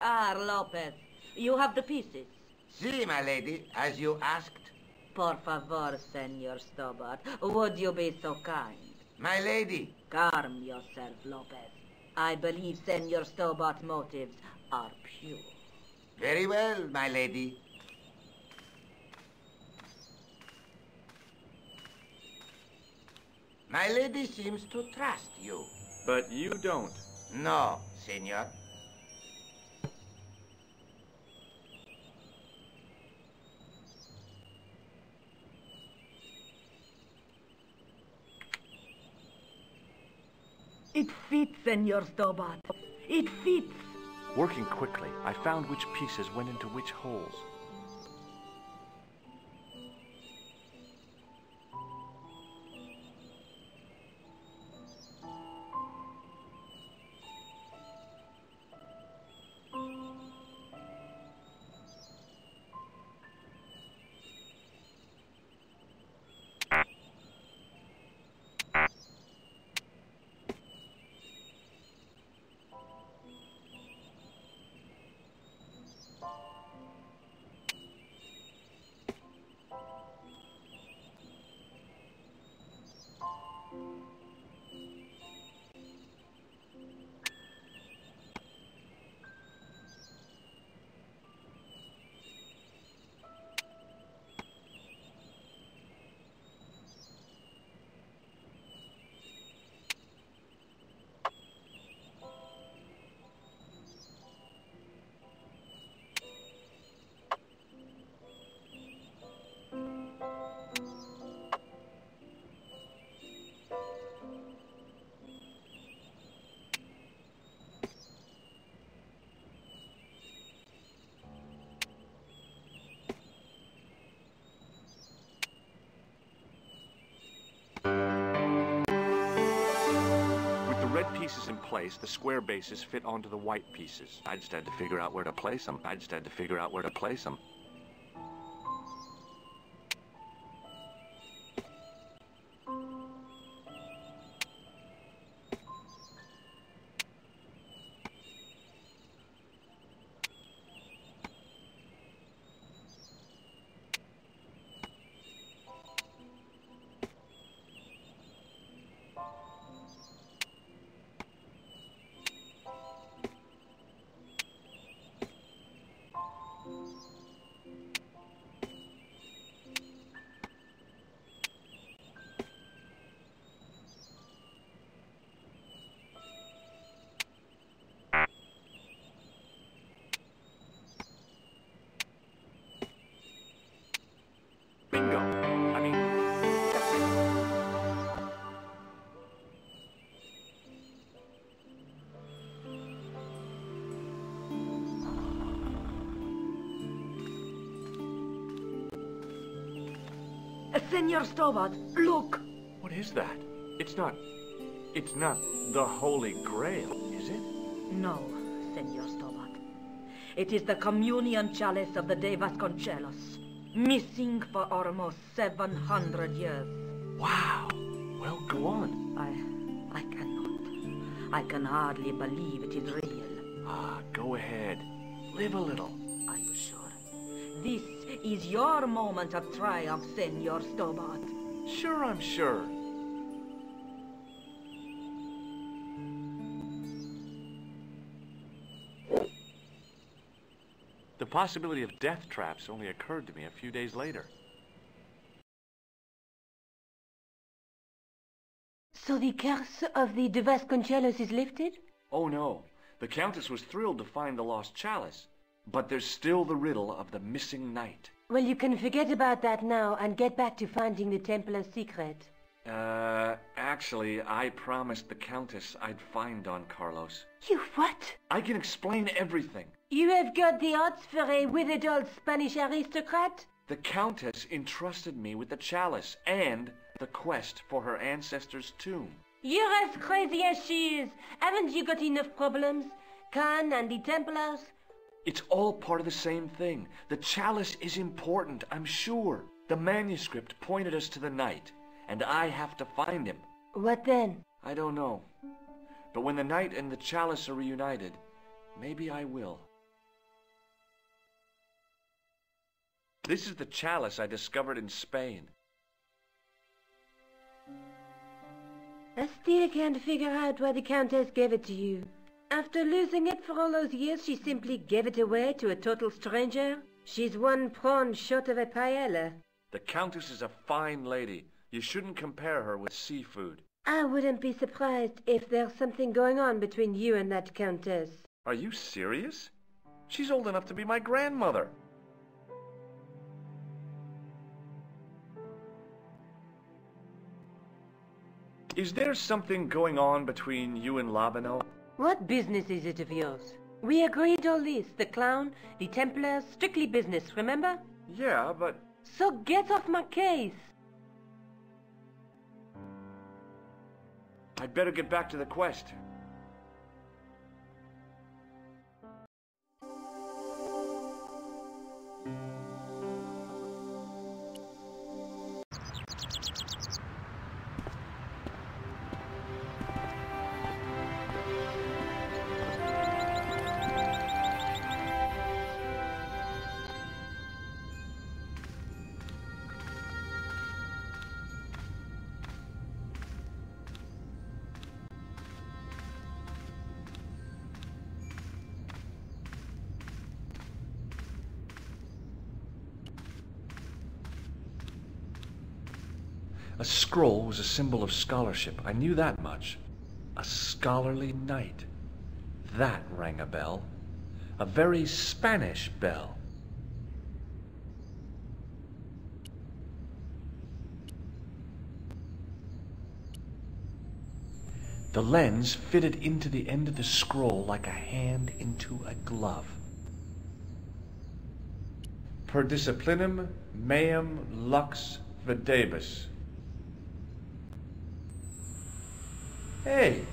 Lopez. You have the pieces. Si, my lady, as you asked. Por favor, Senor Stobart, would you be so kind? My lady. Calm yourself, Lopez. I believe Senor Stobart's motives are pure. Very well, my lady. My lady seems to trust you. But you don't. No, senor. It fits, Senor Stobart. It fits. Working quickly, I found which pieces went into which holes. Red pieces in place, the square bases fit onto the white pieces. I just had to figure out where to place them. Bingo! I mean... Senor Stobart, look! What is that? It's not the Holy Grail, is it? No, Senor Stobart. It is the communion chalice of the De Vasconcelos, missing for almost 700 years. Wow! Well, go on. I cannot. I can hardly believe it is real. Ah, go ahead. Live a little. Are you sure? This is your moment of triumph, Senor Stobart. Sure, I'm sure. The possibility of death traps only occurred to me a few days later. So the curse of the De Vasconcelos is lifted? Oh no, the Countess was thrilled to find the lost chalice. But there's still the riddle of the missing knight. Well, you can forget about that now and get back to finding the Templars' secret. Actually, I promised the Countess I'd find Don Carlos. You what? I can explain everything. You have got the odds for a withered old Spanish aristocrat? The Countess entrusted me with the chalice and the quest for her ancestor's tomb. You're as crazy as she is. Haven't you got enough problems? Khan and the Templars? It's all part of the same thing. The chalice is important, I'm sure. The manuscript pointed us to the knight, and I have to find him. What then? I don't know. But when the knight and the chalice are reunited, maybe I will. This is the chalice I discovered in Spain. I still can't figure out why the Countess gave it to you. After losing it for all those years, she simply gave it away to a total stranger. She's one prawn short of a paella. The Countess is a fine lady. You shouldn't compare her with seafood. I wouldn't be surprised if there's something going on between you and that Countess. Are you serious? She's old enough to be my grandmother. Is there something going on between you and Labano? What business is it of yours? We agreed all this, the clown, the Templars, strictly business, remember? Yeah, but... So get off my case. I'd better get back to the quest. A scroll was a symbol of scholarship. I knew that much. A scholarly knight. That rang a bell. A very Spanish bell. The lens fitted into the end of the scroll like a hand into a glove. Per disciplinum meum lux videbus. Hey!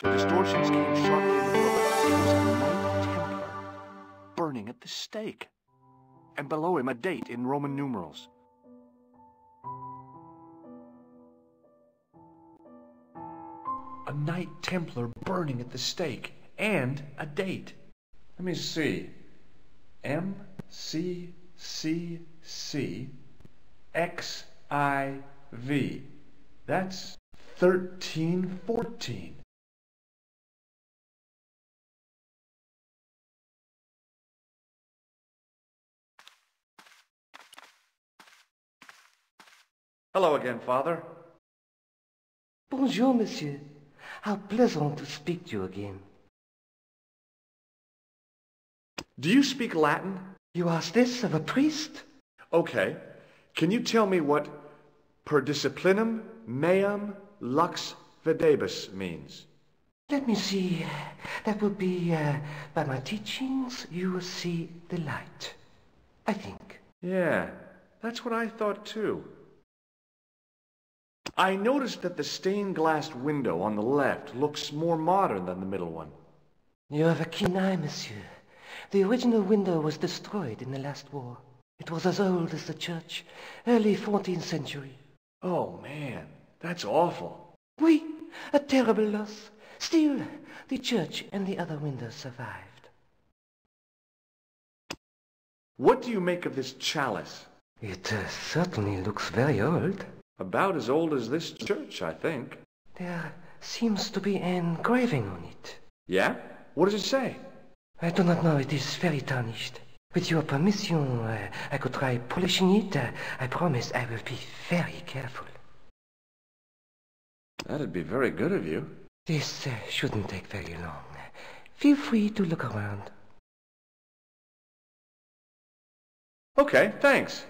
The distortions came sharply in the room. It was a Knight Templar, burning at the stake. And below him a date in Roman numerals. A Knight Templar burning at the stake. And a date. Let me see. MCCCXIV. That's 1314. Hello again, Father. Bonjour, monsieur. How pleasant to speak to you again. Do you speak Latin? You ask this of a priest? Okay. Can you tell me what per disciplinum meum lux videbus means? Let me see. That would be, by my teachings, you will see the light. I think. Yeah, that's what I thought too. I noticed that the stained glass window on the left looks more modern than the middle one. You have a keen eye, monsieur. The original window was destroyed in the last war. It was as old as the church, early 14th century. Oh man, that's awful. Oui, a terrible loss. Still, the church and the other windows survived. What do you make of this chalice? It certainly looks very old. About as old as this church, I think. There seems to be an engraving on it. Yeah? What does it say? I do not know. It is very tarnished. With your permission, I could try polishing it. I promise I will be very careful. That'd be very good of you. This shouldn't take very long. Feel free to look around. Okay, thanks.